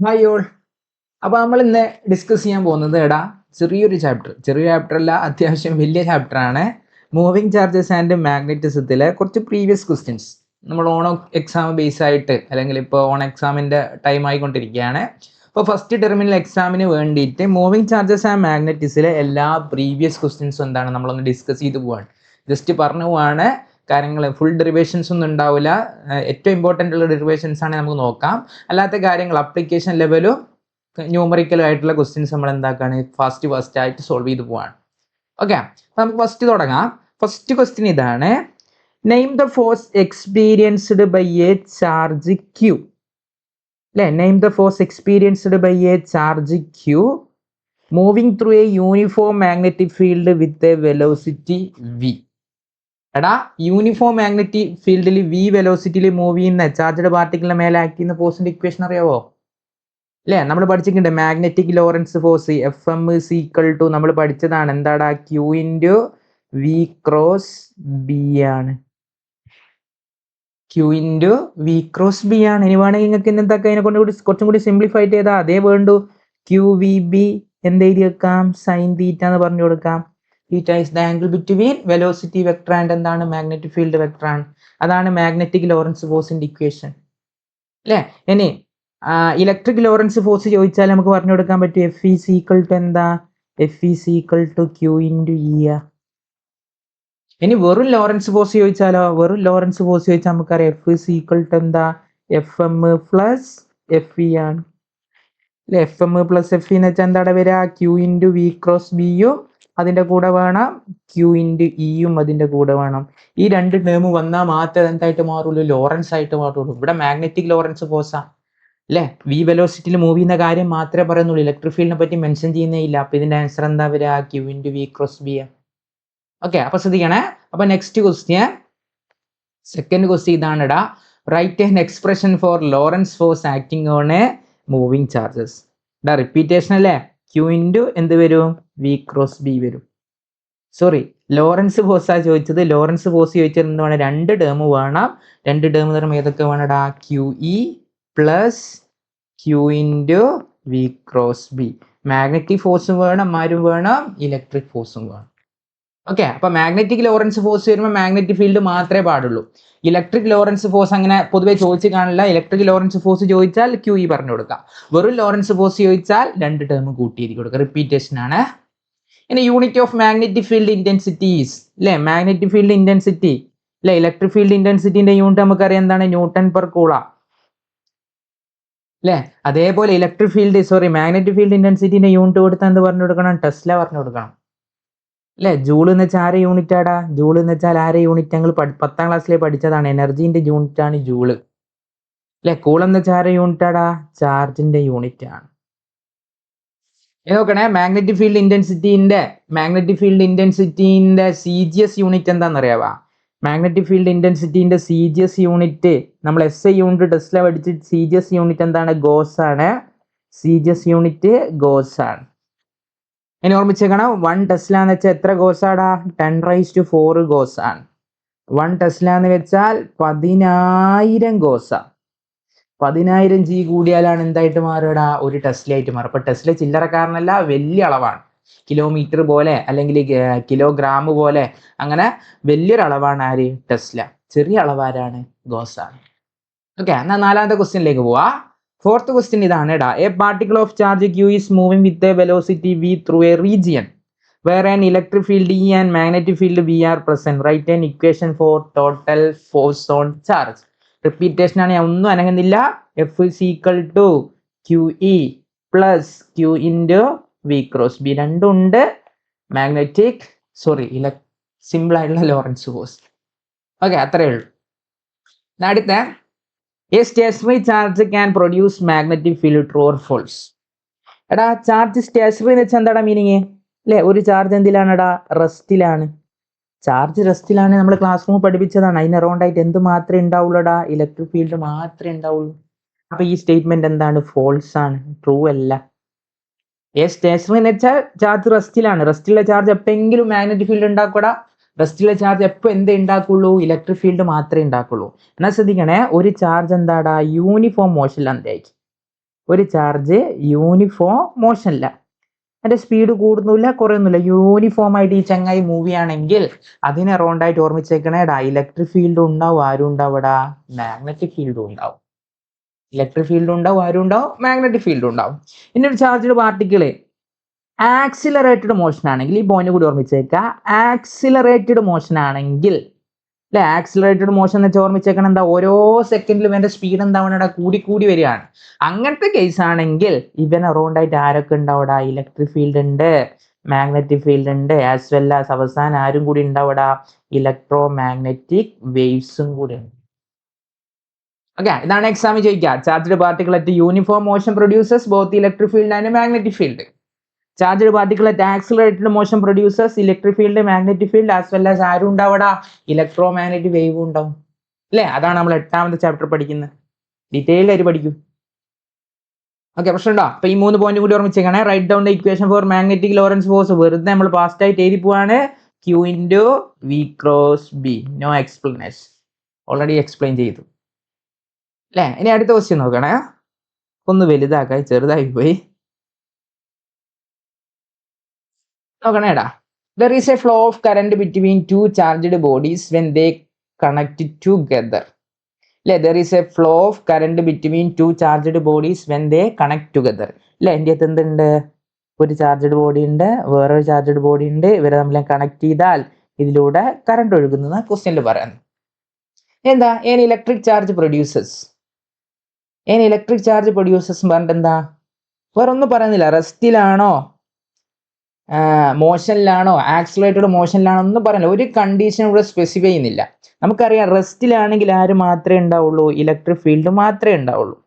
Hi all. അപ്പോൾ നമ്മൾ ഇന്ന് ഡിസ്കസ് ചെയ്യാൻ പോകുന്നത് ചെറിയ ചാപ്റ്റർ അല്ല, അത്യാവശ്യം വലിയ ചാപ്റ്റർ ആണ്. മൂവിങ് ചാർജസ് ആൻഡ് മാഗ്നറ്റിസത്തിലെ കുറച്ച് പ്രീവിയസ് ക്വസ്റ്റ്യൻസ് നമ്മൾ എക്സാം ബേസ് ആയിട്ട്, അല്ലെങ്കിൽ ഇപ്പോൾ എക്സാമിൻ്റെ ടൈം ആയിക്കൊണ്ടിരിക്കുകയാണ്. അപ്പോൾ ഫസ്റ്റ് ടെർമിനൽ എക്സാമിന് വേണ്ടിയിട്ട് മൂവിങ് ചാർജസ് ആൻഡ് മാഗ്നറ്റിസിലെ എല്ലാ പ്രീവിയസ് ക്വസ്റ്റ്യൻസും എന്താണ് നമ്മളൊന്ന് ഡിസ്കസ് ചെയ്ത് പോവാണ്. ജസ്റ്റ് പറഞ്ഞു പോവാണ്. കാര്യങ്ങൾ ഫുൾ ഡെറിവേഷൻസ് ഒന്നും ഉണ്ടാവില്ല. ഏറ്റവും ഇമ്പോർട്ടൻ്റ് ഉള്ള ഡെറിവേഷൻസ് ആണ് നമുക്ക് നോക്കാം. അല്ലാത്ത കാര്യങ്ങൾ അപ്ലിക്കേഷൻ ലെവലും ന്യൂമറിക്കലും ആയിട്ടുള്ള ക്വസ്റ്റ്യൻസ് നമ്മൾ എന്താക്കാണ് ഫാസ്റ്റ് ആയിട്ട് സോൾവ് ചെയ്ത് പോവാണ്. ഓക്കെ, അപ്പം നമുക്ക് ഫസ്റ്റ് തുടങ്ങാം. ഫസ്റ്റ് ക്വസ്റ്റ്യൻ ഇതാണ്: name the force experienced by a charge q. അല്ലേ, name the force experienced by a charge q moving through a uniform magnetic field with a velocity v. Uniform magnetic ഫീൽഡിൽ v വെലോസിറ്റിയിൽ move ചെയ്യുന്ന charged പാർട്ടിക്കിളിന്റെ മേലെ act ചെയ്യുന്ന ഫോഴ്സിന്റെ equation അറിയാവോ? അല്ലേ, നമ്മൾ പഠിച്ചിട്ടുണ്ട് മാഗ്നറ്റിക് ലോറൻസ് ഫോഴ്സ് FM = നമ്മൾ പഠിച്ചതാണ്. എന്താടാ? Q × V × B ആണ്. Q × V × B ആണ്. ഇനി വേണമെങ്കിൽ നിങ്ങൾക്ക് ഇന്നത്തെ അതിനെ കൊണ്ട് കുറച്ചും കൂടി സിംപ്ലിഫൈ ചെയ്താൽ അതേ വേണ്ടു. QVB എന്ത് എഴുതി വെക്കാം? സൈൻ തീറ്റ എന്ന് പറഞ്ഞു കൊടുക്കാം. Theta is the angle between velocity vector and എന്താണ് magnetic field vector ആണ്. അതാണ് മാഗ്നറ്റിക് ലോറൻസ് ഫോഴ്സിന്റെ ഇക്വേഷൻ. അല്ലേ, ഇനി ഇലക്ട്രിക് ലോറൻസ് ഫോഴ്സ് ചോദിച്ചാൽ നമുക്ക് പറഞ്ഞു കൊടുക്കാൻ പറ്റും F = എന്താ? F = Q × E. ഇനി വെറും ലോറൻസ് ഫോഴ്സ് ചോദിച്ചാലോ? വെറും ലോറൻസ് ഫോഴ്സ് ചോദിച്ചാൽ നമുക്കറിയാം F = എന്താ? FM + FE ആണ്. അല്ലെ, FM + FE എന്ന് വെച്ചാൽ എന്താ വരിക? Q × V × B യും അതിന്റെ കൂടെ വേണം, Q × E യും അതിന്റെ കൂടെ വേണം. ഈ രണ്ട് ടേം വന്നാൽ മാത്രമേ എന്തായിട്ട് മാറുള്ളൂ? ലോറൻസ് ആയിട്ട് മാറുള്ളൂ. ഇവിടെ മാഗ്നറ്റിക് ലോറൻസ് ഫോഴ്സാ. അല്ലേ, വി വെലോസിറ്റിയിൽ മൂവ് ചെയ്യുന്ന കാര്യം മാത്രമേ പറയുന്നുള്ളൂ. ഇലക്ട്രിക് ഫീൽഡിനെ പറ്റി മെൻഷൻ ചെയ്യുന്നേ ഇല്ല. അപ്പൊ ഇതിന്റെ ആൻസർ എന്താ വരിക? Q × V × B. ഓക്കെ, അപ്പൊ ശ്രദ്ധിക്കണേ. അപ്പൊ നെക്സ്റ്റ് ക്വസ്റ്റ്യൻ, സെക്കൻഡ് ക്വസ്റ്റ്യൻ ഇതാണ്. Write an expression for Lorentz force acting on a moving charges. Repetition അല്ലേ? Q × എന്ത് വരും? V × B വരും. സോറി, ലോറൻസ് ഫോഴ്സാ ചോദിച്ചത്. ലോറൻസ് ഫോഴ്സ് ചോദിച്ചത് എന്ത് വേണം? രണ്ട് ടേം വേണം. രണ്ട് ടേം തരം ഏതൊക്കെ വേണടാ? QE + Q × V × B. Magnetic ഫോഴ്സും വേണം, ആരും വേണം? ഇലക്ട്രിക് ഫോഴ്സും വേണം. ഓക്കെ, അപ്പൊ മാഗ്നറ്റിക് ലോറൻസ് ഫോഴ്സ് വരുമ്പോൾ മാഗ്നറ്റിക് ഫീൽഡ് മാത്രമേ പാടുള്ളൂ. ഇലക്ട്രിക് ലോറൻസ് ഫോഴ്സ് അങ്ങനെ പൊതുവെ ചോദിച്ചു കാണില്ല. ഇലക്ട്രിക് ലോറൻസ് ഫോഴ്സ് ചോദിച്ചാൽ QE പറഞ്ഞു കൊടുക്കാം. വെറും ലോറൻസ് ഫോഴ്സ് ചോദിച്ചാൽ രണ്ട് ടേം കൂട്ടിയിരിക്കും കൊടുക്കുക. റിപ്പീറ്റേഷൻ ആണ്. ഇനി unit of magnetic field intensities. അല്ലേ, മാഗ്നറ്റിക് ഫീൽഡ് ഇന്റൻസിറ്റി, അല്ലെ, ഇലക്ട്രിക് ഫീൽഡ് ഇന്റൻസിറ്റിന്റെ യൂണിറ്റ് നമുക്കറിയാം എന്താണ്? Newton/Coulomb. അല്ലേ, അതേപോലെ മാഗ്നറ്റിക് ഫീൽഡ് ഇന്റൻസിറ്റിന്റെ യൂണിറ്റ് കൊടുത്താൽ എന്ത് പറഞ്ഞു കൊടുക്കണം? ടെസ്ല പറഞ്ഞു കൊടുക്കണം. അല്ലെ, ജൂൾ എന്ന് വെച്ചാൽ ആരെ യൂണിറ്റ് ആടാ? ജൂൾ എന്ന് വെച്ചാൽ ആരെ യൂണിറ്റ്? ഞങ്ങൾ 10ാം ക്ലാസ്സിലെ പഠിച്ചതാണ്. എനർജീന്റെ യൂണിറ്റ് ആണ് ജൂള്. അല്ലെ, കൂളം എന്ന് വെച്ചാൽ ആരെ യൂണിറ്റ് ആടാ? ചാർജിന്റെ യൂണിറ്റ് ആണ്. നോക്കണേ, മാഗ്നറ്റിക് ഫീൽഡ് ഇന്റൻസിറ്റിന്റെ CGS യൂണിറ്റ് എന്താണെന്ന് അറിയാവാ? മാഗ്നറ്റിക് ഫീൽഡ് ഇന്റൻസിറ്റിന്റെ CGS യൂണിറ്റ് നമ്മൾ SI യൂണിറ്റ് ടെസ്ല പഠിച്ച് CGS യൂണിറ്റ് എന്താണ്? ഗോസ് ആണ്. CGS യൂണിറ്റ് ഗോസ് ആണ്. ഇനി ഓർമ്മിച്ചേക്കണം, 1 ടെസ്ല എന്ന് വെച്ചാൽ എത്ര ഗോസ് ആടാ? 10⁴ ഗോസ് ആണ്. 1 ടെസ്ല എന്ന് വെച്ചാൽ 10,000 ഗോസാ. 10,000 G കൂടിയാലാണ് എന്തായിട്ട് മാറുക? ഒരു ടെസ്ല ആയിട്ട് മാറും. അപ്പൊ ടെസ്ല ചില്ലറക്കാരനല്ല, വലിയ അളവാണ്. കിലോമീറ്റർ പോലെ അല്ലെങ്കിൽ കിലോഗ്രാം പോലെ, അങ്ങനെ വലിയൊരു അളവാണ് ആര്? ടെസ്ല. ചെറിയ അളവാരാണ്? ഗോസ് ആണ്. ഓക്കെ, എന്നാൽ നാലാമത്തെ ക്വസ്റ്റ്യനിലേക്ക് പോവാ. ഫോർത്ത് ക്വസ്റ്റ്യൻ ഇതാണ്. A particle of charge Q is moving with a velocity V through a region where an electric field E and magnetic field V are present. Write an equation for total force on charge. Repetition ആണ്, ഞാൻ ഒന്നും അനങ്ങുന്നില്ല. F = QE + Q × V × B. രണ്ടും ഉണ്ട്. Magnetic simple ആയിട്ടുള്ള Lorentz force. Okay, അത്രയേ ഉള്ളൂ. അടുത്ത, a stationary charge can produce magnetic field, true or false? Charge stationary എന്ന് വെച്ചാൽ എന്താടാ മീനിങ്? അല്ലെ, ഒരു ചാർജ് എന്തിലാണെടാ? റെസ്റ്റിലാണ്. ചാർജ് റെസ്റ്റിലാണ്. നമ്മൾ ക്ലാസ് റൂം പഠിപ്പിച്ചതാണ്. അതിന് അറൗണ്ട് ആയിട്ട് എന്ത് മാത്രമേ ഉണ്ടാവുള്ളൂടാ? ഇലക്ട്രിക് ഫീൽഡ് മാത്രമേ ഉണ്ടാവുള്ളൂ. അപ്പൊ ഈ സ്റ്റേറ്റ്മെന്റ് എന്താണ്? ഫോൾസ് ആണ്, ട്രൂ അല്ല. സ്റ്റേഷനറി എന്ന് വെച്ചാൽ ചാർജ് റെസ്റ്റിലാണ്. റെസ്റ്റിലുള്ള ചാർജ് എപ്പോഴെങ്കിലും മാഗ്നറ്റിക് ഫീൽഡ് ഉണ്ടാക്കൂടാ. റെസ്റ്റിലെ ചാർജ് എപ്പോൾ എന്തേ ഉണ്ടാക്കുള്ളൂ? ഇലക്ട്രിക് ഫീൽഡ് മാത്രമേ ഉണ്ടാക്കുള്ളൂ. എന്നാൽ ശ്രദ്ധിക്കണേ, ഒരു ചാർജ് എന്താടാ? യൂണിഫോം മോഷനിലാണ് എന്തായിരിക്കും. ഒരു ചാർജ് യൂണിഫോം മോഷനില്ല, അതിൻ്റെ സ്പീഡ് കൂടുന്നില്ല കുറയുന്നില്ല, യൂണിഫോം ആയിട്ട് ഈ ചങ്ങായി മൂവ് ആണെങ്കിൽ അതിന് അറൗണ്ട് ആയിട്ട് ഓർമ്മിച്ചേക്കണേടാ ഇലക്ട്രിക് ഫീൽഡ് ഉണ്ടാവും, ആരും ഉണ്ടാവടാ മാഗ്നറ്റിക് ഫീൽഡും ഉണ്ടാവും. ഇലക്ട്രിക് ഫീൽഡ് ഉണ്ടാവും, ആരും ഉണ്ടാവും മാഗ്നറ്റിക് ഫീൽഡ് ഉണ്ടാവും. ഇനി ഒരു ചാർജ്ഡ് പാർട്ടിക്കിള് ആക്സിലറേറ്റഡ് മോഷൻ ആണെങ്കിൽ, ഈ പോയിന്റ് കൂടി ഓർമ്മിച്ചേക്കുക, ആക്സിലറേറ്റഡ് മോഷൻ ആണെങ്കിൽ അല്ലെ, ആക്സിലറേറ്റഡ് മോഷൻ എന്ന് വെച്ചാൽ ഓർമ്മിച്ചേക്കണം എന്താ, ഓരോ സെക്കൻഡിലും ഇവന്റെ സ്പീഡ് എന്താവണ കൂടി കൂടി വരികയാണ്. അങ്ങനത്തെ കേസ് ആണെങ്കിൽ ഇവൻ അറൗണ്ട് ആയിട്ട് ആരൊക്കെ ഉണ്ടാവടാ, ഇലക്ട്രിക് ഫീൽഡ് ഉണ്ട്, മാഗ്നറ്റിക് ഫീൽഡ് ഉണ്ട്, ആസ് വെൽ ആസ് അവസാനം ആരും കൂടി ഉണ്ടാവടാ, ഇലക്ട്രോ മാഗ്നറ്റിക് വേവ്സും കൂടി ഉണ്ട്. ഓക്കെ, ഇതാണ് എക്സാമിൽ ചോദിക്കുക. Charged particle at uniform motion producers both electric field and magnetic field. Charged particle at accelerated motion producers electric field magnetic field as well as ആരും ഉണ്ടാവടാ, electro magnetic wave ഉണ്ടാവും. അല്ലേ, അതാണ് നമ്മൾ 8ാമത്തെ ചാപ്റ്റർ പഠിക്കുന്നത്. ഡീറ്റെയിൽ ആയിട്ട് പഠിക്കും. ഓക്കെ, പ്രശ്നമുണ്ടോ? അപ്പൊ ഈ 3 പോയിന്റ് കൂടി ഓർമ്മിച്ചേക്കണേ. Write down the equation for magnetic Lorentz force. വെറുതെ നമ്മൾ പാസ്റ്റ് ആയിട്ട് എഴുതി പോവാണ്. Q into V cross B. No explanation, already explain ചെയ്തു അല്ലേ. ഇനി അടുത്ത ക്വസ്റ്റ്യൻ നോക്കണേ. ഒന്ന് വലുതാക്കായി, ചെറുതായി പോയി. നോക്കണേടാ. There is a flow of current between two charged bodies when they connect together. There is a flow of current between two charged bodies when they connect together. എൻ്റെ അകത്ത് എന്തുണ്ട്, ഒരു ചാർജഡ് ബോഡി ഉണ്ട്, വേറൊരു ചാർജഡ് ബോഡി ഉണ്ട്, ഇവരെ തമ്മിൽ connect ചെയ്താൽ ഇതിലൂടെ കറണ്ട് ഒഴുകുന്ന ക്വസ്റ്റ്യനിൽ പറയുന്നു. എന്താ electric charge producers, electric charge producers പറഞ്ഞിട്ട് എന്താ, വേറെ ഒന്നും പറയുന്നില്ല. റെസ്റ്റിലാണോ, മോഷനിലാണോ, ആക്സിലറേറ്റഡ് മോഷനിലാണോ ഒന്നും പറയുന്നില്ല. ഒരു കണ്ടീഷൻ ഇവിടെ സ്പെസിഫൈ ചെയ്യുന്നില്ല. നമുക്കറിയാം റെസ്റ്റിലാണെങ്കിൽ ആര് മാത്രമേ ഉണ്ടാവുള്ളൂ, ഇലക്ട്രിക് ഫീൽഡ് മാത്രമേ ഉണ്ടാവുള്ളൂ.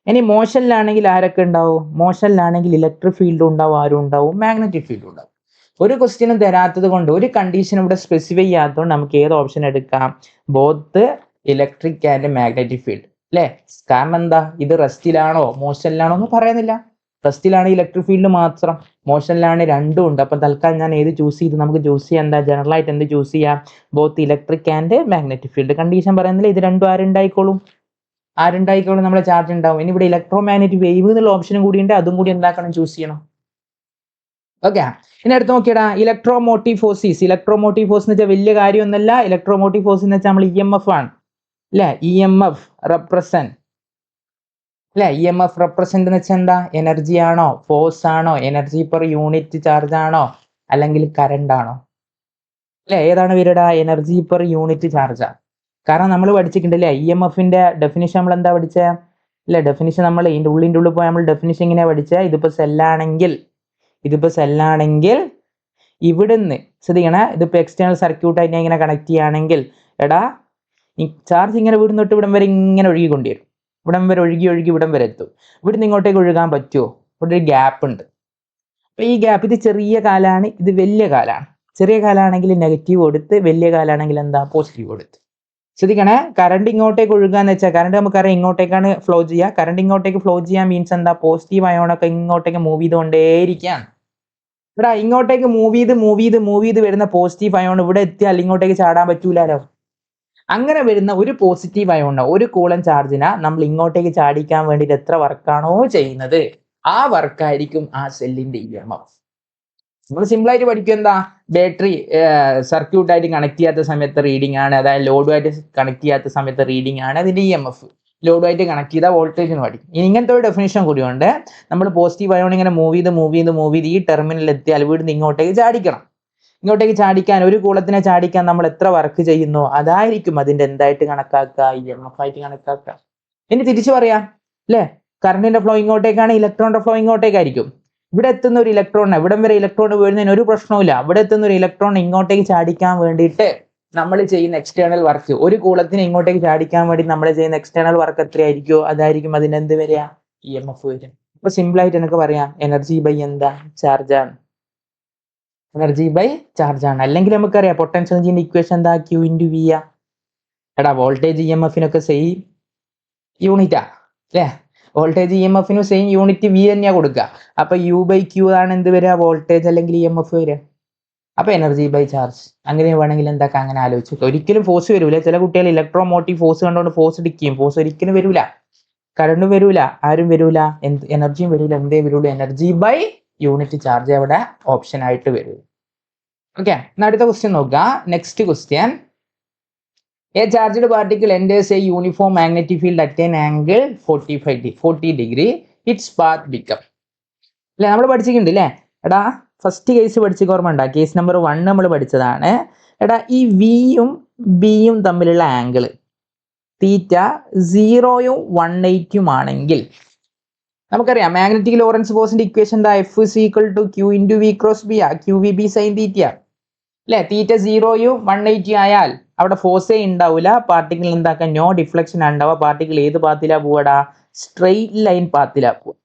ഇനി മോഷനിലാണെങ്കിൽ ആരൊക്കെ ഉണ്ടാവും, മോഷനിലാണെങ്കിൽ ഇലക്ട്രിക് ഫീൽഡ് ഉണ്ടാവും, ആരും ഉണ്ടാവും, മാഗ്നറ്റിക് ഫീൽഡ് ഉണ്ടാവും. ഒരു ക്വസ്റ്റ്യനും തരാത്തത് കൊണ്ട്, ഒരു കണ്ടീഷൻ ഇവിടെ സ്പെസിഫൈ ചെയ്യാത്തതുകൊണ്ട് നമുക്ക് ഏത് ഓപ്ഷൻ എടുക്കാം, both electric and magnetic field അല്ലേ. കാരണം എന്താ, ഇത് റെസ്റ്റിലാണോ മോഷനിലാണോ എന്ന് പറയുന്നില്ല. റെസ്റ്റിലാണ് ഇലക്ട്രിക് ഫീൽഡ് മാത്രം, മോഷനിലാണ് രണ്ടും ഉണ്ട്. അപ്പം തൽക്കാലം ഞാൻ ഏത് ചൂസ് ചെയ്ത്, നമുക്ക് ചൂസ് ചെയ്യാം എന്താ, ജനറൽ ആയിട്ട് എന്ത് ചൂസ് ചെയ്യാം, both electric and magnetic field. Condition പറയുന്നില്ല, ഇത് രണ്ടും ആരുണ്ടായിക്കോളും, നമ്മുടെ ചാർജ് ഉണ്ടാവും. ഇനി ഇവിടെ ഇലക്ട്രോ മാഗ്നറ്റിക് വേവ് എന്നുള്ള ഓപ്ഷനും കൂടി ഉണ്ട്, അതും കൂടി എന്താക്കണം, ചൂസ് ചെയ്യണം. ഓക്കെ, ഇനി അടുത്ത് നോക്കിയടാ, ഇലക്ട്രോമോട്ടീവ് ഫോഴ്സസ്. ഇലക്ട്രോമോട്ടീവ് ഫോഴ്സ് എന്ന് വെച്ചാൽ വലിയ കാര്യമൊന്നുമല്ല. ഇലക്ട്രോമോട്ടീവ് ഫോഴ്സ് എന്ന് വെച്ചാൽ നമ്മൾ EMF ആണ് അല്ലെ, EMF റെപ്രസെന്റ് അല്ലെ. EMF റെപ്രസെന്റ് എന്ന് വെച്ചാൽ എന്താ, എനർജി ആണോ, ഫോഴ്സ് ആണോ, എനർജി പെർ യൂണിറ്റ് ചാർജ് ആണോ, അല്ലെങ്കിൽ കറണ്ട് ആണോ അല്ലെ. ഏതാണ് വരിക, എനർജി പെർ യൂണിറ്റ് ചാർജാ. കാരണം നമ്മൾ പഠിച്ചിട്ടുണ്ടല്ലേ EMFന്റെ ഡെഫിനിഷൻ. നമ്മൾ എന്താ പഠിച്ചേ അല്ലെ, ഡെഫിനിഷൻ നമ്മൾ ഇതിൻ്റെ ഉള്ളിൽ പോയി നമ്മൾ ഡെഫിനിഷൻ എങ്ങനെയാ പഠിച്ചത്, ഇതിപ്പോ സെല്ലാണെങ്കിൽ ഇവിടുന്ന് ശ്രദ്ധിക്കണേ, ഇതിപ്പോ എക്സ്റ്റേണൽ സർക്യൂട്ടായിട്ട് ഞാൻ ഇങ്ങനെ കണക്ട് ചെയ്യുകയാണെങ്കിൽ, എടാ ഈ ചാർജ് ഇങ്ങനെ ഇവിടുന്ന് തൊട്ട് ഇവിടം വരെ ഇങ്ങനെ ഒഴുകിക്കൊണ്ടിരും, ഇവിടം വരെ ഒഴുകി ഇവിടം വരെ എത്തും. ഇവിടുന്ന് ഇങ്ങോട്ടേക്ക് ഒഴുകാൻ പറ്റുമോ, ഇവിടെ ഒരു ഗ്യാപ്പ് ഉണ്ട്. അപ്പൊ ഈ ഗ്യാപ്പ്, ഇത് ചെറിയ കാലാണ്, ഇത് വലിയ കാലാണ്. ചെറിയ കാലാണെങ്കിൽ നെഗറ്റീവ് കൊടുത്ത്, വലിയ കാലാണെങ്കിൽ എന്താ, പോസിറ്റീവ് കൊടുത്ത്. ശ്രദ്ധിക്കണേ, കറണ്ട് ഇങ്ങോട്ടേക്ക് ഒഴുകാന്ന് വെച്ചാൽ, കറണ്ട് നമുക്കറിയാം ഇങ്ങോട്ടേക്കാണ് ഫ്ലോ ചെയ്യുക. കറണ്ട് ഇങ്ങോട്ടേക്ക് ഫ്ലോ ചെയ്യാൻ മീൻസ് എന്താ, പോസിറ്റീവ് അയോണൊക്കെ ഇങ്ങോട്ടേക്ക് മൂവ് ചെയ്തുകൊണ്ടേയിരിക്കുകയാണ്. ഇവിടെ ഇങ്ങോട്ടേക്ക് മൂവ് ചെയ്ത് വരുന്ന പോസിറ്റീവ് അയോൺ ഇവിടെ എത്തിയാൽ ഇങ്ങോട്ടേക്ക് ചാടാൻ പറ്റൂലോ. അങ്ങനെ വരുന്ന ഒരു പോസിറ്റീവ് അയോൺ, ഒരു കൂളൻ ചാർജിനെ നമ്മൾ ഇങ്ങോട്ടേക്ക് ചാടിക്കാൻ വേണ്ടിയിട്ട് എത്ര വർക്കാണോ ചെയ്യുന്നത്, ആ വർക്കായിരിക്കും ആ സെല്ലിന്റെ EMF. നമ്മൾ സിമ്പിൾ ആയിട്ട് പഠിക്കും എന്താ, ബാറ്ററി സർക്യൂട്ടായിട്ട് കണക്ട് ചെയ്യാത്ത സമയത്ത് റീഡിംഗ് ആണ്, അതായത് ലോഡുമായിട്ട് കണക്ട് ചെയ്യാത്ത സമയത്ത് റീഡിംഗ് ആണ് അതിന്റെ EMF. ലോഡുമായിട്ട് കണക്ട് ചെയ്ത വോൾട്ടേജിന് പഠിക്കും. ഇങ്ങനത്തെ ഒരു ഡെഫിനേഷൻ കൂടിയുണ്ട്. നമ്മൾ പോസിറ്റീവ് അയോൺ ഇങ്ങനെ മൂവ് ചെയ്ത് ഈ ടെർമിനൽ എത്തിയാൽ ഇവിടുന്ന് ഇങ്ങോട്ടേക്ക് ചാടിക്കണം. ഇങ്ങോട്ടേക്ക് ചാടിക്കാൻ, ഒരു കൂളത്തിനെ ചാടിക്കാൻ നമ്മൾ എത്ര വർക്ക് ചെയ്യുന്നു, അതായിരിക്കും അതിന്റെ എന്തായിട്ട് കണക്കാക്കുക, EMF ആയിട്ട് കണക്കാക്കുക. ഇനി തിരിച്ചു പറയാം അല്ലേ, കറണ്ടിന്റെ ഫ്ലോ ഇങ്ങോട്ടേക്കാണ്, ഇലക്ട്രോണിന്റെ ഫ്ലോ ഇങ്ങോട്ടേക്കായിരിക്കും. ഇവിടെ എത്തുന്ന ഒരു ഇലക്ട്രോൺ, ഇവിടം വരെ ഇലക്ട്രോൺ വീഴുന്നതിന് ഒരു പ്രശ്നവുമില്ല. ഇവിടെ എത്തുന്ന ഒരു ഇലക്ട്രോൺ ഇങ്ങോട്ടേക്ക് ചാടിക്കാൻ വേണ്ടിയിട്ട് നമ്മൾ ചെയ്യുന്ന എക്സ്റ്റേണൽ വർക്ക്, ഒരു കൂളത്തിന് ഇങ്ങോട്ടേക്ക് ചാടിക്കാൻ വേണ്ടി നമ്മൾ ചെയ്യുന്ന എക്സ്റ്റേണൽ വർക്ക് എത്രയായിരിക്കുമോ അതായിരിക്കും അതിന് എന്ത് വരിക, EMF വരും. അപ്പൊ സിമ്പിൾ ആയിട്ട് എനിക്ക് പറയാം, എനർജി ബൈ എന്താ, ചാർജാണ്. Energy by ചാർജാണ്. അല്ലെങ്കിൽ നമുക്കറിയാം പൊട്ടൻഷ്യൽ എനർജിന്റെ ഇക്വേഷൻ എന്താ, Q into V ആ. എടാ വോൾട്ടേജ് EMFനൊക്കെ സെയിം യൂണിറ്റാ അല്ലേ, വോൾട്ടേജ് EMFനും സെയിം യൂണിറ്റ് V തന്നെയാ കൊടുക്കുക. അപ്പൊ U/Q ആണ് എന്ത് വരിക, വോൾട്ടേജ് അല്ലെങ്കിൽ EMF വരിക. അപ്പൊ എനർജി ബൈ ചാർജ്. അങ്ങനെ വേണമെങ്കിൽ എന്താക്കാം, അങ്ങനെ ആലോചിച്ചു. ഒരിക്കലും ഫോഴ്സ് വരൂല. ചില കുട്ടികൾ ഇലക്ട്രോമോട്ടീവ് ഫോഴ്സ് കണ്ടുകൊണ്ട് ഫോഴ്സ് ഡിക്ക് ചെയ്യും, ഫോഴ്സ് ഒരിക്കലും വരൂല. കറണ്ട് വരൂല, ആരും വരൂല, എനർജിയും വരൂല, എന്തേ വരുള്ളൂ, എനർജി ബൈ യൂണിറ്റ് ചാർജ് അവിടെ ഓപ്ഷൻ ആയിട്ട് വരും. ഓക്കെ, അടുത്ത ക്വസ്റ്റ്യൻ നോക്കുക. Next question, A charged particle enters a uniform magnetic field at an angle 40 degree, its path become. അല്ലെ നമ്മൾ പഠിച്ചിട്ടുണ്ട് അല്ലേ എടാ, ഫസ്റ്റ് കേസ് പഠിച്ച ഓർമ്മ ഉണ്ടാ, കേസ് നമ്പർ 1 നമ്മൾ പഠിച്ചതാണ്. എടാ ഈ വിയും ബിയും തമ്മിലുള്ള ആംഗിൾ തീറ്റ 0യും 180 ആണെങ്കിൽ നമുക്കറിയാം മാഗ്നറ്റിക് ലോറൻസ് ഫോഴ്സിന്റെ ഇക്വേഷൻ എന്താ, F is equal to Q into V cross B ആ, QVB sin തീറ്റ അല്ലെ. തീറ്റ 0യും 180 ആയാൽ അവിടെ ഫോഴ്സേ ഉണ്ടാവില്ല, പാർട്ടിക്കിൾ എന്താക്കാൻ നോ ഡിഫ്ലക്ഷൻ ഉണ്ടാവുക. പാർട്ടിക്കിൾ ഏത് പാത്തിലാ പോവാടാ, സ്ട്രെയിറ്റ് ലൈൻ പാത്തിലാ പോവുക.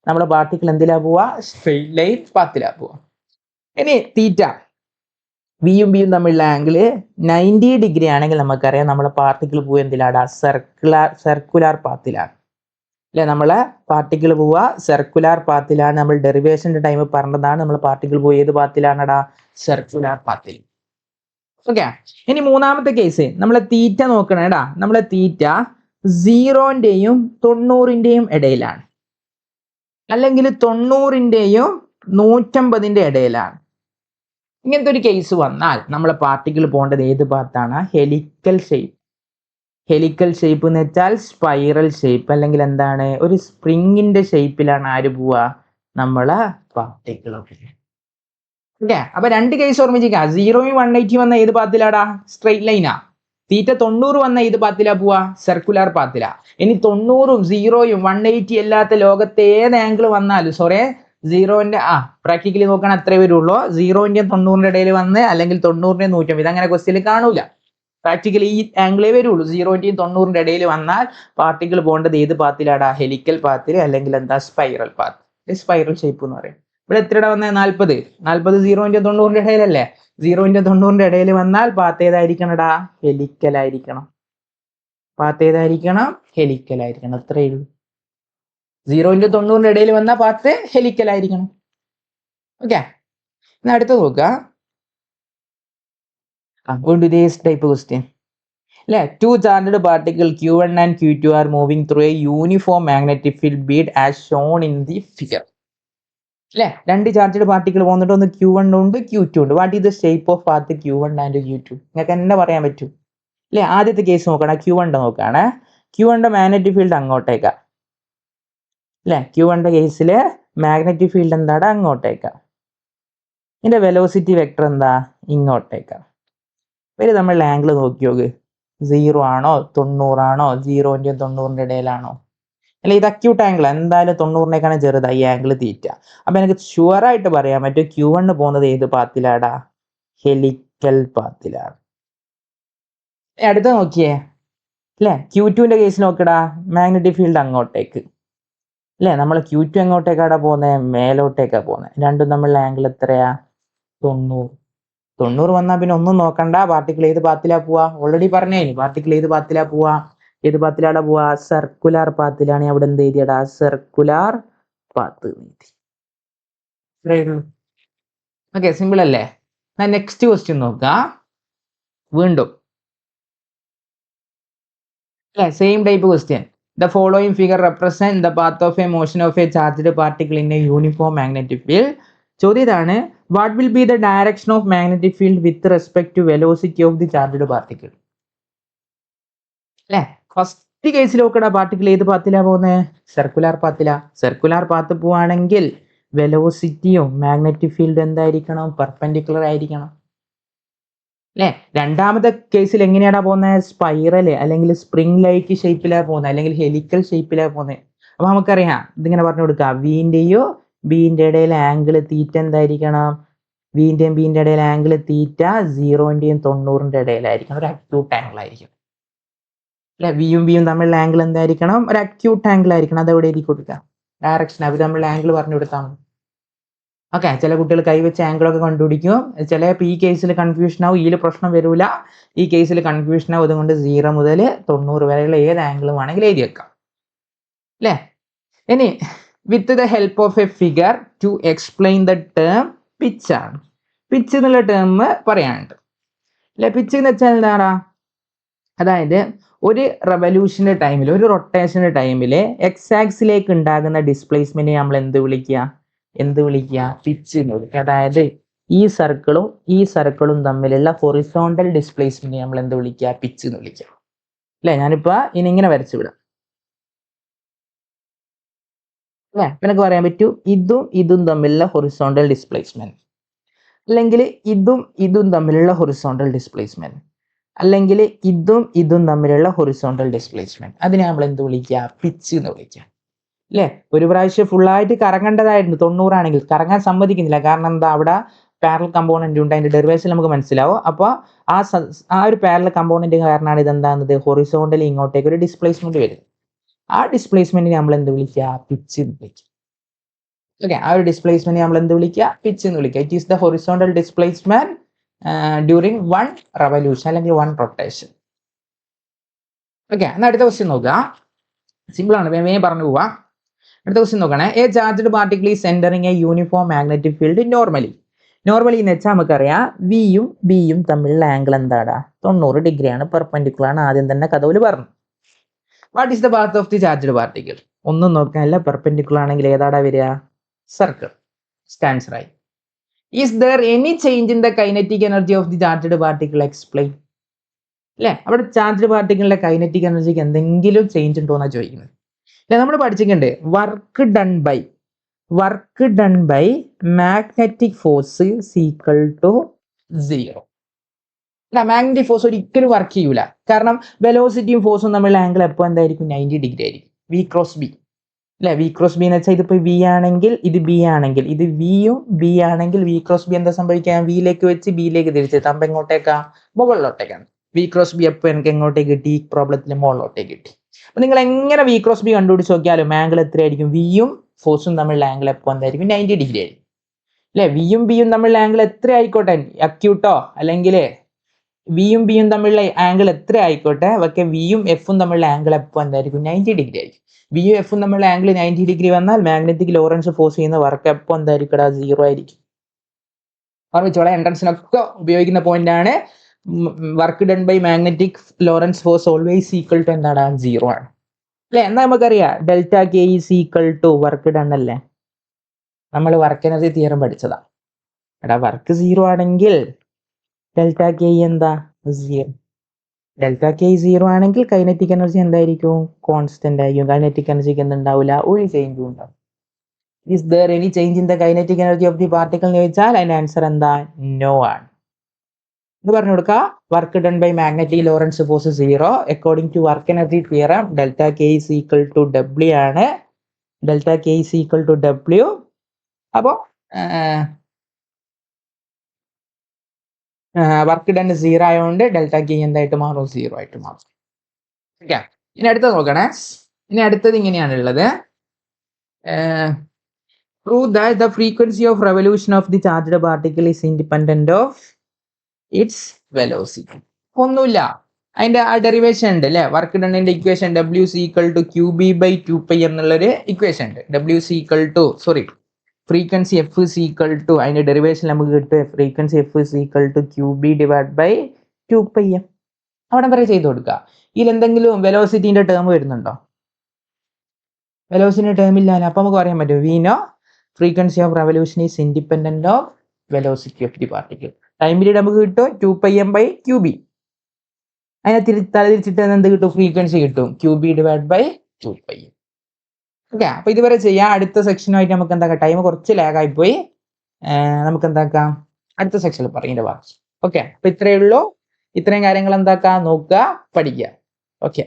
നമ്മുടെ പാർട്ടിക്കിൾ എന്തിലാ പോവാ, സ്ട്രെയിറ്റ് ലൈൻ പാത്തിലാ പോവാ. ഇനി തീറ്റ വിയും ബിയും തമ്മിലുള്ള ആംഗിള് 90 ഡിഗ്രി ആണെങ്കിൽ നമുക്കറിയാം നമ്മളെ പാർട്ടിക്കിൾ പോവുക എന്തിലാടാ, സർക്കുലാർ പാത്തിലാണ് അല്ലെ. നമ്മളെ പാർട്ടിക്കിൾ പോവുക സർക്കുലാർ പാത്തിലാണ്. നമ്മൾ ഡെറിവേഷന്റെ ടൈം പറഞ്ഞതാണ്, നമ്മൾ പാർട്ടിക്കിൾ പോയി ഏത് പാത്തിലാണടാ, സർക്കുലാർ പാത്തിൽ. ഓക്കെ, ഇനി മൂന്നാമത്തെ കേസ് നമ്മളെ തീറ്റ നോക്കണേടാ, നമ്മളെ തീറ്റ 0ന്റെയും 90ന്റെയും ഇടയിലാണ്, അല്ലെങ്കിൽ 90ന്റെയും 150ന്റെ ഇടയിലാണ്. ഇങ്ങനത്തെ ഒരു കേസ് വന്നാൽ നമ്മളെ പാർട്ടിക്കിൾ പോകേണ്ടത് ഏത് പാത്താണ്, ഹെലിക്കൽ ഷേപ്പ്. ഹെലിക്കൽ ഷേപ്പ് എന്ന് വെച്ചാൽ സ്പൈറൽ ഷേപ്പ്, അല്ലെങ്കിൽ എന്താണ്, ഒരു സ്പ്രിങ്ങിന്റെ ഷേപ്പിലാണ് ആര് പോവുക, നമ്മളെ പാർട്ടിക്കിൾ. ഓക്കെ, അപ്പൊ രണ്ട് കേസ് ഓർമ്മിച്ചിരിക്കുക. 0യും 180 വന്ന ഏത് പാത്തിലാടാ, സ്ട്രെയിറ്റ് ലൈനാ. തീറ്റ 90 വന്ന ഏത് പാത്തിലാ പോവാ, സർക്കുലാർ പാത്തിലാ. ഇനി 90ഉം 0യും 180 അല്ലാത്ത ലോകത്തെ ഏത് ആംഗിൾ വന്നാലും, സോറി 0ന്റെ പ്രാക്ടിക്കലി നോക്കാൻ അത്രേ വരുള്ളൂ, 0ന്റെയും 90ന്റെ ഇടയിൽ വന്ന് അല്ലെങ്കിൽ 90ന്റെയും 150 ഇതങ്ങനെ ക്വസ്റ്റ്യനിൽ കാണൂല. പ്രാക്ടിക്കലി ഈ ആംഗിളേ വരുള്ളൂ. 0ന്റെയും 90ന്റെ ഇടയിൽ വന്നാൽ പാർട്ടിക്കിൾ പോകേണ്ടത് ഏത് പാത്തിലാടാ, ഹെലിക്കൽ പാത്തിൽ, അല്ലെങ്കിൽ എന്താ, സ്പൈറൽ പാത്ത്. സ്പൈറൽ ഷേപ്പ് എന്ന് പറയും. ഇവിടെ എത്രയുടെ വന്നത്, 40. 0ന്റെയും 90ന്റെ ഇടയിലല്ലേ, 0ന്റെയും 90ന്റെ ഇടയിൽ വന്നാൽ പാത്ത് ഏതായിരിക്കണടാ, ഹെലിക്കൽ ആയിരിക്കണം. പാത്ത് ഏതായിരിക്കണം, ഹെലിക്കൽ ആയിരിക്കണം. അത്രയേ ഉള്ളൂ. 0ന്റെയും 90ന്റെ ഇടയിൽ വന്ന പാത്ത് ഹെലിക്കൽ ആയിരിക്കണം. ഓക്കെ, അടുത്ത നോക്കുക. ടൈപ്പ് ക്വസ്റ്റ്യൻ അല്ലെ. Two charged particle Q1 and Q2 are moving through a uniform magnetic field B as shown in the figure. അല്ലെ, രണ്ട് ചാർജ്ഡ് പാർട്ടിക്കിൾ പോകുന്നുണ്ട്, ഒന്ന് Q1 ഉണ്ട് Q2 ഉണ്ട്. What is the shape of path Q1 and Q2? നിങ്ങൾക്ക് എന്നെ പറയാൻ പറ്റും അല്ലെ. ആദ്യത്തെ കേസ് നോക്കണം, Q1 നോക്കുകയാണ്. Q1 മാഗ്നറ്റിക് ഫീൽഡ് അങ്ങോട്ടേക്കാ അല്ലെ. Q1 കേസില് മാഗ്നറ്റിക് ഫീൽഡ് എന്താടാ, അങ്ങോട്ടേക്കാ. ഇതിന്റെ വെലോസിറ്റി വെക്ടർ എന്താ, ഇങ്ങോട്ടേക്കാ. ഇവര് തമ്മിലുള്ള ആംഗിൾ നോക്കി നോക്ക്, 0 ആണോ 90 ആണോ, 0ന്റെയും 90ന്റെ ഇടയിലാണോ, അല്ലെ ഇത് അക്യൂട്ട് ആംഗിൾ, എന്തായാലും 90നേക്കാണ് ചെറുതായി ഈ ആംഗിൾ തീറ്റ. അപ്പൊ എനിക്ക് ഷുവർ ആയിട്ട് പറയാൻ പറ്റും Q1 പോകുന്നത് ഏത് പാത്തിലാടാ, ഹെലിക്കൽ പാത്തിലാണ്. അടുത്ത നോക്കിയേ അല്ലെ, Q2ന്റെ കേസ് നോക്കടാ, മാഗ്നറ്റിക് ഫീൽഡ് അങ്ങോട്ടേക്ക് അല്ലെ. നമ്മൾ Q2 എങ്ങോട്ടേക്കാടാ പോകുന്നത്, മേലോട്ടേക്കാ പോകുന്നത്. രണ്ടും തമ്മിലുള്ള ആംഗിൾ എത്രയാ, 90. 90 വന്നാൽ പിന്നെ ഒന്നും നോക്കണ്ട, പാർട്ടിക്കിൾ ഏത് പാത്തിലാ പോവാ, ഓൾറെഡി പറഞ്ഞേ, പാർട്ടിക്കിൾ ഏത് പാത്തിലാ പോവാ, ഏത് പാത്തിലാടാ പോവാ, സർക്കുലാർ പാത്തിലാണ്. അവിടെ എന്ത് എഴുതിയടാ, സർക്കുലാർ പാത്ത്. ഓക്കെ, സിമ്പിൾ അല്ലേ. നെക്സ്റ്റ് ക്വസ്റ്റ്യൻ നോക്കുക. വീണ്ടും അല്ലെ, same type question. The following figure represent the path of a motion of a charged particle in a uniform magnetic field. ചോദ്യം ഇതാണ്, what will be the direction of magnetic field with respect to velocity of the charged particle? അല്ലെ, first കേസിൽ നോക്കടാ, particle ഏത് പാത്തിലാ പോകുന്നത്, circular പാത്തിലാ. Circular path പോവാണെങ്കിൽ വെലോസിറ്റിയും magnetic field എന്തായിരിക്കണം, perpendicular ആയിരിക്കണം അല്ലെ. രണ്ടാമത്തെ കേസിൽ എങ്ങനെയാടാ പോകുന്നത്, സ്പൈറല് അല്ലെങ്കിൽ സ്പ്രിംഗ് ലൈക്ക് ഷേപ്പിലാ പോകുന്നത്, അല്ലെങ്കിൽ ഹെലിക്കൽ ഷേപ്പിലാ പോകുന്നത്. അപ്പൊ നമുക്കറിയാം ഇതിങ്ങനെ പറഞ്ഞു കൊടുക്കാം, വിന്റെയോ ബിന്റെ ഇടയിലെ ആംഗിൾ തീറ്റ എന്തായിരിക്കണം, വിന്റെയും ബിന്റെ ഇടയിലെ ആംഗിൾ തീറ്റ 0ന്റെയും 90ന്റെ ഇടയിലായിരിക്കണം, ഒരു അക്യൂട്ട് ആംഗിൾ ആയിരിക്കും അല്ലെ. വിയും ബിയും തമ്മിലുള്ള ആംഗിൾ എന്തായിരിക്കണം, ഒരു അക്യൂട്ട് ആംഗിൾ ആയിരിക്കണം. അത് എവിടെ എഴുതി കൊടുക്കുക, ഡയറക്ഷൻ അവർ തമ്മിലുള്ള ആംഗിൾ പറഞ്ഞു കൊടുത്താൽ മതി. ഓക്കെ, ചില കുട്ടികൾ കൈവച്ച് ആംഗിളൊക്കെ കണ്ടുപിടിക്കും, ചിലപ്പോൾ ഈ കേസിൽ കൺഫ്യൂഷൻ ആവും, ഇതിൽ പ്രശ്നം വരൂല. ഈ കേസിൽ കൺഫ്യൂഷൻ ആവും, അതുകൊണ്ട് 0 മുതൽ 90 വരെയുള്ള ഏത് ആംഗിളും ആണെങ്കിൽ എഴുതി വെക്കാം അല്ലേ. ഇനി with the help of A figure to explain the term pitch ആണ്. പിച്ച് എന്നുള്ള ടേം പറയാനുണ്ട് അല്ലെ. പിച്ച് എന്ന് വെച്ചാൽ എന്താടാ, അതായത് ഒരു റെവല്യൂഷൻ്റെ ടൈമിൽ, ഒരു റൊട്ടേഷൻ്റെ ടൈമിൽ എക്സ് ആക്സിലേക്ക് ഉണ്ടാകുന്ന ഡിസ്പ്ലേസ്മെന്റ് നമ്മൾ എന്ത് വിളിക്കുക? പിച്ച് എന്ന് വിളിക്കുക. അതായത് ഈ സർക്കിളും തമ്മിലുള്ള ഹൊറിസോണ്ടൽ ഡിസ്പ്ലേസ്മെന്റ് നമ്മൾ എന്ത് വിളിക്കുക? പിച്ച് എന്ന് വിളിക്കുക. അല്ലേ? ഞാനിപ്പോ ഇനി ഇങ്ങനെ വരച്ചു വിടാം. അല്ലേ? എനിക്ക് പറയാൻ പറ്റൂ, ഇതും തമ്മിലുള്ള ഹൊറിസോണ്ടൽ ഡിസ്പ്ലേസ്മെന്റ്, അല്ലെങ്കിൽ ഇതും തമ്മിലുള്ള ഹൊറിസോണ്ടൽ ഡിസ്പ്ലേസ്മെന്റ്, അല്ലെങ്കിൽ ഇതും തമ്മിലുള്ള ഹൊറിസോണ്ടൽ ഡിസ്പ്ലേസ്മെന്റ്. അതിനെ നമ്മൾ എന്ത് വിളിക്കുക? പിച്ച് എന്ന് വിളിക്കുക. അല്ലേ? ഒരു പ്രാവശ്യം ഫുള്ളായിട്ട് കറങ്ങേണ്ടതായിരുന്നു 90 ആണെങ്കിൽ, കറങ്ങാൻ സമ്മതിക്കുന്നില്ല. കാരണം എന്താ? അവിടെ പാരലൽ കമ്പോണന്റ് ഉണ്ട്, അതിന്റെ ഡെറിവേഷൻ നമുക്ക് മനസ്സിലാവും. അപ്പോൾ ആ ഒരു പാരലൽ കമ്പോണന്റ് കാരണമാണ് ഇതെന്താകുന്നത്? ഹൊറിസോണ്ടലി ഇങ്ങോട്ടേക്ക് ഒരു ഡിസ്പ്ലേസ്മെന്റ് വരുന്നത്. ആ ഡിസ്പ്ലേസ്മെന്റിനെ നമ്മൾ എന്ത് വിളിക്കുക? പിച്ച് എന്ന് വിളിക്കുക. ഓക്കെ, ആ ഒരു ഡിസ്പ്ലേസ്മെന്റ് നമ്മൾ എന്ത് വിളിക്കുക? പിച്ച് എന്ന് വിളിക്കുക. It is the horizontal displacement during 1 revolution അല്ലെങ്കിൽ 1 റൊട്ടേഷൻ. ഓക്കെ, എന്നാൽ അടുത്ത ക്വസ്റ്റ്യൻ നോക്കുക. സിമ്പിൾ ആണ്, വേഗം പറഞ്ഞു പോവാ. അടുത്ത ക്വസ്റ്റ്യൻ നോക്കണേ. A charged particle is entering A uniform magnetic field normally എന്ന് വെച്ചാൽ നമുക്കറിയാം വിയും ബിയും തമ്മിലുള്ള ആംഗിൾ എന്താടാ? 90 ഡിഗ്രിയാണ്, പെർപെൻഡിക്കുലർ ആണ്. ആദ്യം തന്നെ കഥയിൽ പറഞ്ഞു. What is the path of the charged particle? ഒന്നും നോക്കാനല്ല, പെർപെൻഡിക്കുലർ ആണെങ്കിൽ ഏതാടാ വരിക? സർക്കിൾ. ആൻസർ ആയി. Is there any change in the kinetic energy of the charged particle? Explain. അല്ലേ? അവിടെ ചാർജ്ഡ് പാർട്ടിക്കിളിന്റെ കൈനറ്റിക് എനർജിക്ക് എന്തെങ്കിലും ചേഞ്ച് ഉണ്ടോ എന്നാണ് ചോദിക്കുന്നത്. അല്ലെ? നമ്മൾ പഠിച്ചിട്ടുണ്ട് work done by magnetic force equal to 0. അല്ല, മാഗ്നറ്റിക് ഫോഴ്സ് ഒരിക്കലും വർക്ക് ചെയ്യൂല. കാരണം വെലോസിറ്റിയും ഫോഴ്സും തമ്മിലുള്ള ആംഗിൾ എപ്പോൾ എന്തായിരിക്കും? 90 ഡിഗ്രി ആയിരിക്കും. V cross B. അല്ലെ? വി ക്രോസ് ബി എന്ന് വെച്ചാൽ ഇതിപ്പോ വി ആണെങ്കിൽ ഇത് ബി ആണെങ്കിൽ, ഇത് വിയും ബി ആണെങ്കിൽ വി ക്രോസ് ബി എന്താ സംഭവിക്കാം? വിയിലേക്ക് വെച്ച് ബിയിലേക്ക് തിരിച്ചെത്താം. അപ്പൊ എങ്ങോട്ടേക്കാ? മുകളിലോട്ടേക്കാണ്. വി ക്രോസ് ബി എപ്പോൾ എനിക്ക് എങ്ങോട്ടേക്ക് കിട്ടി? ഈ പ്രോബ്ലത്തിൽ മുകളിലോട്ടേക്ക് കിട്ടി. അപ്പൊ നിങ്ങൾ എങ്ങനെ വി ക്രോസ് ബി കണ്ടുപിടിച്ച് നോക്കിയാലും ആംഗിൾ എത്രയായിരിക്കും? വിയും ഫോഴ്സും തമ്മിലുള്ള ആംഗിൾ എപ്പോൾ എന്തായിരിക്കും? 90 ഡിഗ്രി ആയിരിക്കും. അല്ലെ? വിയും ബിയും തമ്മിലുള്ള ആംഗിൾ എത്ര ആയിക്കോട്ടെ, അക്യൂട്ടോ അല്ലെങ്കിൽ വിയും ബിയും തമ്മിലുള്ള ആംഗിൾ എത്ര ആയിക്കോട്ടെ, പക്ഷേ വിയും എഫും തമ്മിലുള്ള ആംഗിൾ എപ്പോൾ എന്തായിരിക്കും? 90 ഡിഗ്രി ആയിരിക്കും. വിയും എഫും തമ്മിലുള്ള ആംഗിൾ 90 ഡിഗ്രി വന്നാൽ മാഗ്നറ്റിക് ലോറൻസ് ഫോഴ്സ് ചെയ്യുന്ന വർക്ക് എപ്പോൾ എന്തായിരിക്കും? 0 ആയിരിക്കും. ഓർമ്മിച്ചോളാം, എൻട്രൻസിനൊക്കെ ഉപയോഗിക്കുന്ന പോയിന്റ് ആണ്. Work done by magnetic Lorentz force always equal to എന്താണ്? 0 ആണ്. അല്ലെ? എന്നാ നമുക്കറിയാം delta K is equal to work done അല്ലേ? നമ്മൾ വർക്ക് എനർജി തിയറം പഠിച്ചതാ. എടാ, വർക്ക് 0 ആണെങ്കിൽ ഡെൽറ്റ കെ എന്താ? 0. ഡെൽറ്റ കെ 0 ആണെങ്കിൽ കൈനറ്റിക് എനർജി എന്തായിരിക്കും? കോൺസ്റ്റന്റ് ആയിരിക്കും. കൈനറ്റിക് എനർജിക്ക് എന്തുണ്ടാവില്ല? ഒരു ചേഞ്ചും ഉണ്ടാവും. Is there any change in the kinetic energy of the particle എന്ന് ചോദിച്ചാൽ അതിന്റെ ആൻസർ എന്താ? നോ ആണ്. ഇത് പറഞ്ഞു കൊടുക്കുക. Work done by magnetic Lorentz force 0. According to work energy theorem delta K is equal to W ആണ്. Delta K is equal to W. അപ്പോൾ വർക്ക് ഡൺ 0 ആയതുകൊണ്ട് ഡെൽറ്റ കെ എന്തായിട്ട് മാറും? 0 ആയിട്ട് മാറും. ഓക്കെ, ഇനി അടുത്തത് നോക്കണേ. ഇനി അടുത്തത് ഇങ്ങനെയാണുള്ളത്. Prove that the frequency of revolution of the charged particle is independent of its velocity. ഒന്നുമില്ല, അതിന്റെ ആ ഡെറിവേഷൻ ഉണ്ട് അല്ലേ? വർക്ക് ഡണ്ണിന്റെ equation W C equal to q B by 2π എന്നുള്ളൊരു ഇക്വേഷൻ ഉണ്ട്. W C equal to frequency f is equal to, അതിന്റെ derivation നമുക്ക് കിട്ടും frequency f is equal to q B divide by 2πm. അവിടെ വരെ ചെയ്ത് കൊടുക്കുക. ഇതിൽ എന്തെങ്കിലും വെലോസിറ്റിന്റെ ടേം വരുന്നുണ്ടോ? വെലോസിറ്റിന്റെ ടേം ഇല്ലാല്ലോ. അപ്പൊ നമുക്ക് പറയാൻ പറ്റും we know frequency of revolution is independent of velocity of the particle. Time period നമുക്ക് കിട്ടും 2πm ബൈ QB. അതിനെ തലതിരിച്ചിട്ട് എന്ത് കിട്ടും? ഫ്രീക്വൻസി കിട്ടും QB divide by 2πm. Okay, അപ്പൊ ഇതുവരെ ചെയ്യാം. അടുത്ത സെക്ഷനുമായിട്ട് നമുക്ക് എന്താക്കാം? ടൈം കുറച്ച് ലാഗായി പോയി. നമുക്ക് എന്താക്കാം? അടുത്ത സെക്ഷനിൽ പറയുന്ന ബാക്കി. ഓക്കെ, അപ്പൊ ഇത്രയേ ഉള്ളൂ. ഇത്രയും കാര്യങ്ങൾ എന്താക്കാം? നോക്കുക, പഠിക്കുക. ഓക്കെ.